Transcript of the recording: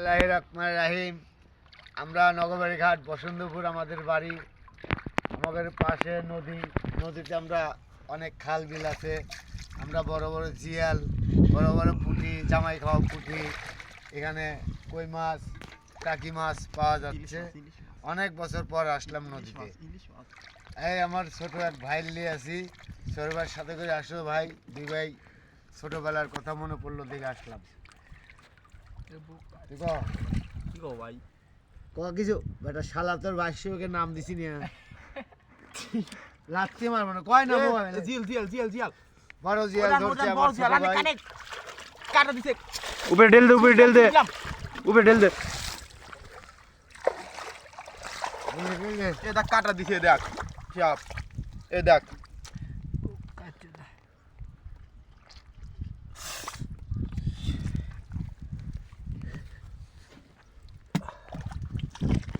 বিসমিল্লাহির রহমানির রহিম। আমরা নগরবাড়ি ঘাট বসন্তপুর আমাদের বাড়ি। আমাদের পাশে নদীতে আমরা অনেক খাল বিল আছে। আমরা বড় বড় জিয়াল, বড় বড় পুঁটি, জামাই খাওয়া পুঁটি, এখানে কই মাছ, টাকি মাছ পাওয়া যাচ্ছে। অনেক বছর পর আসলাম নদীতে। এই আমার ছোট এক ভাই নিয়ে আছি, ছোট ভাইয়ের সাথে করে আসো ভাই। দুই ভাই ছোটবেলার কথা মনে পড়লো দেখে আসলাম। ভাই কিছু বেটা শালা তোর ভাষ্যকে নাম দিছি নিয়ে লাগতে মারবো না কয় না বড় জিয়াল ধরছে আমার ছোট ভাই। কাটা দিছে উপরে ঢেল দে এ দেখ কাটা দিছে দেখ চাপ এ দেখ